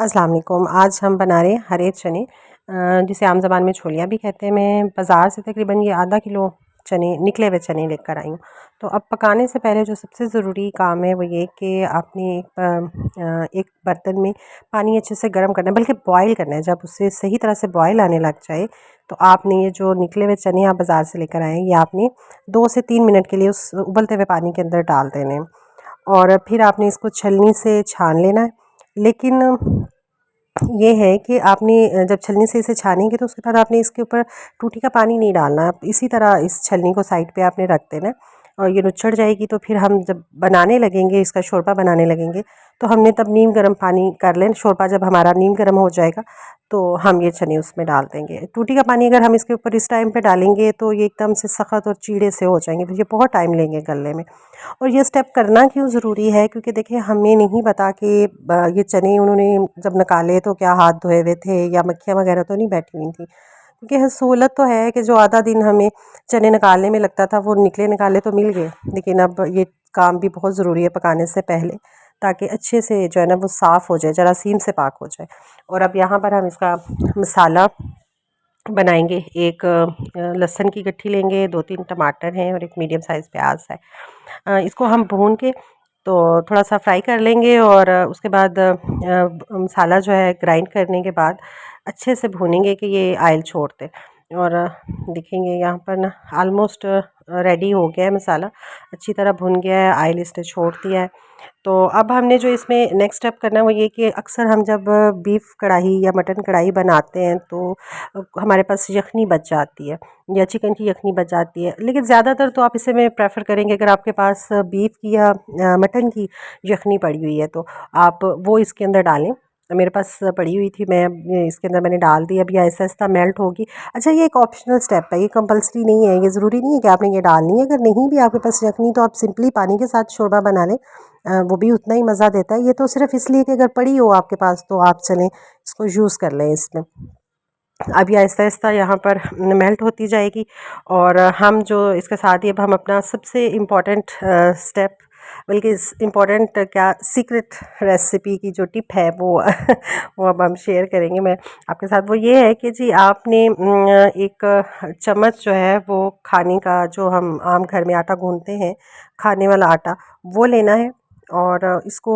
अस्सलाम वालेकुम। आज हम बना रहे हैं हरे चने, जिसे आम ज़बान में छोलियाँ भी कहते हैं। मैं बाज़ार से तकरीबन ये आधा किलो चने, निकले हुए चने लेकर आई हूँ। तो अब पकाने से पहले जो सबसे ज़रूरी काम है वो ये कि आपने एक बर्तन में पानी अच्छे से गर्म करना है, बल्कि बॉयल करना है। जब उससे सही तरह से बॉयल आने लग जाए तो आपने ये जो निकले हुए चने आप बाज़ार से लेकर आए हैं, ये आपने 2 से 3 मिनट के लिए उस उबलते हुए पानी के अंदर डाल देने हैं। और फिर आपने इसको छलनी से छान लेना है। लेकिन ये है कि आपने जब छलनी से इसे छानेंगे तो उसके बाद आपने इसके ऊपर टूटी का पानी नहीं डालना। आप इसी तरह इस छलनी को साइड पे आपने रख देना है और ये नुच्छड़ जाएगी। तो फिर हम जब बनाने लगेंगे, इसका शोरबा बनाने लगेंगे, तो हमने तब नीम गर्म पानी कर लें। शोरबा जब हमारा नीम गर्म हो जाएगा तो हम ये चने उसमें डाल देंगे। टूटी का पानी अगर हम इसके ऊपर इस टाइम पे डालेंगे तो ये एकदम से सख्त और चीड़े से हो जाएंगे, फिर ये बहुत टाइम लेंगे गलने में। और ये स्टेप करना क्यों ज़रूरी है, क्योंकि देखिए हमें नहीं पता कि ये चने उन्होंने जब निकाले तो क्या हाथ धोए हुए थे या मक्खियाँ वगैरह तो नहीं बैठी हुई थी। क्योंकि सहूलत तो है कि जो आधा दिन हमें चने निकालने में लगता था वो निकाले तो मिल गए, लेकिन अब ये काम भी बहुत ज़रूरी है पकाने से पहले, ताकि अच्छे से जो है ना वो साफ़ हो जाए, जरासीम से पाक हो जाए। और अब यहाँ पर हम इसका मसाला बनाएंगे। एक लहसुन की गट्ठी लेंगे, 2-3 टमाटर हैं और एक मीडियम साइज़ प्याज है। इसको हम भून के तो थोड़ा सा फ्राई कर लेंगे और उसके बाद मसाला जो है ग्राइंड करने के बाद अच्छे से भूनेंगे कि ये आयल छोड़ दे। और देखेंगे यहाँ पर ना ऑलमोस्ट रेडी हो गया है मसाला, अच्छी तरह भुन गया है, आयल इसने छोड़ दिया है। तो अब हमने जो इसमें नेक्स्ट स्टेप करना है वो ये कि अक्सर हम जब बीफ कढ़ाई या मटन कढ़ाई बनाते हैं तो हमारे पास यखनी बच जाती है या चिकन की यखनी बच जाती है। लेकिन ज़्यादातर तो आप इसे में प्रेफर करेंगे, अगर आपके पास बीफ की या मटन की यखनी पड़ी हुई है तो आप वो इसके अंदर डालें। मेरे पास पड़ी हुई थी, मैं इसके अंदर मैंने डाल दी। अभी आहिस्ता आहिस्ता मेल्ट होगी। अच्छा, ये एक ऑप्शनल स्टेप है, ये कंपलसरी नहीं है, ये ज़रूरी नहीं है कि आपने ये डालनी है। अगर नहीं भी आपके पास यखनी तो आप सिंपली पानी के साथ शोरबा बना लें, वो भी उतना ही मज़ा देता है। ये तो सिर्फ इसलिए कि अगर पड़ी हो आपके पास तो आप चलें इसको यूज़ कर लें इसमें। अब ये आहिस्ता आहिस्ता यहाँ पर मेल्ट होती जाएगी और हम जो इसके साथ ही अब हम अपना सबसे इम्पॉर्टेंट स्टेप, बल्कि इम्पॉर्टेंट क्या, सीक्रेट रेसिपी की जो टिप है वो वो अब हम शेयर करेंगे मैं आपके साथ। वो ये है कि जी आपने एक चम्मच जो है वो खाने का, जो हम आम घर में आटा गूंथते हैं खाने वाला आटा, वो लेना है। और इसको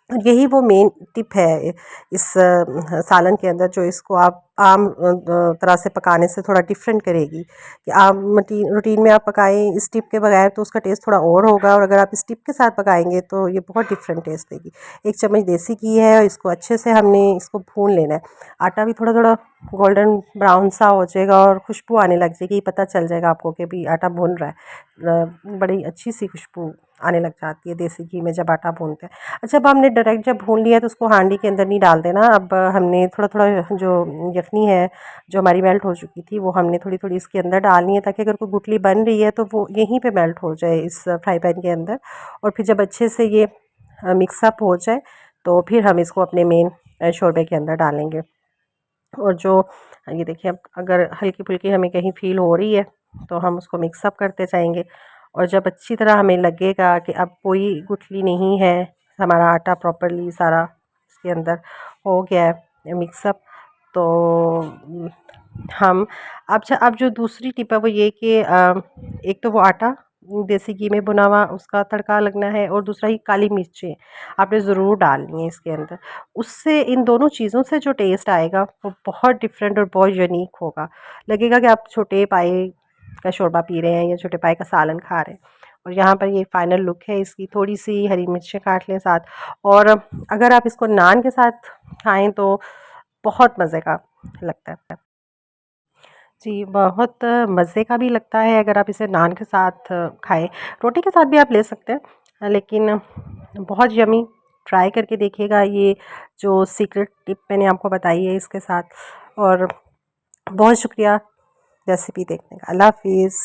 यही वो मेन टिप है इस सालन के अंदर, जो इसको आप आम तरह से पकाने से थोड़ा डिफरेंट करेगी। कि आम रूटीन में आप पकाएं इस टिप के बगैर तो उसका टेस्ट थोड़ा और होगा, और अगर आप इस टिप के साथ पकाएंगे तो ये बहुत डिफरेंट टेस्ट देगी। 1 चम्मच देसी घी है और इसको अच्छे से हमने इसको भून लेना है। आटा भी थोड़ा थोड़ा गोल्डन ब्राउन सा हो जाएगा और खुशबू आने लग जाएगी, पता चल जाएगा आपको कि भी आटा भून रहा है। बड़ी अच्छी सी खुशबू आने लग जाती है देसी घी में जब आटा भूनते हैं। अच्छा, अब हमने डायरेक्ट जब भून लिया तो उसको हांडी के अंदर नहीं डाल देना। अब हमने थोड़ा थोड़ा जो यखनी है जो हमारी मेल्ट हो चुकी थी वो हमने थोड़ी थोड़ी इसके अंदर डालनी है, ताकि अगर कोई गुठली बन रही है तो वो यहीं पे मेल्ट हो जाए इस फ्राई पैन के अंदर। और फिर जब अच्छे से ये मिक्सअप हो जाए तो फिर हम इसको अपने मेन शोरबे के अंदर डालेंगे। और जो ये देखिए, अब अगर हल्की फुल्की हमें कहीं फील हो रही है तो हम उसको मिक्सअप करते जाएंगे। और जब अच्छी तरह हमें लगेगा कि अब कोई गुठली नहीं है, हमारा आटा प्रॉपरली सारा इसके अंदर हो गया है मिक्सअप, तो हम अब जो दूसरी टिप है वो ये कि एक तो वो आटा देसी घी में भुना हुआ उसका तड़का लगना है, और दूसरा ही काली मिर्चें आपने ज़रूर डालनी है इसके अंदर। उससे इन दोनों चीज़ों से जो टेस्ट आएगा वो बहुत डिफरेंट और बहुत यूनिक होगा। लगेगा कि आप छोटे पाए का शोरबा पी रहे हैं या छोटे पाए का सालन खा रहे हैं। और यहाँ पर ये फाइनल लुक है इसकी। थोड़ी सी हरी मिर्चें काट लें साथ, और अगर आप इसको नान के साथ खाएं तो बहुत मज़े का लगता है जी, बहुत मज़े का भी लगता है अगर आप इसे नान के साथ खाएं। रोटी के साथ भी आप ले सकते हैं, लेकिन बहुत यमी। ट्राई करके देखिएगा ये जो सीक्रेट टिप मैंने आपको बताई है इसके साथ। और बहुत शुक्रिया रेसिपी देखने का। अल्लाह हाफिज़।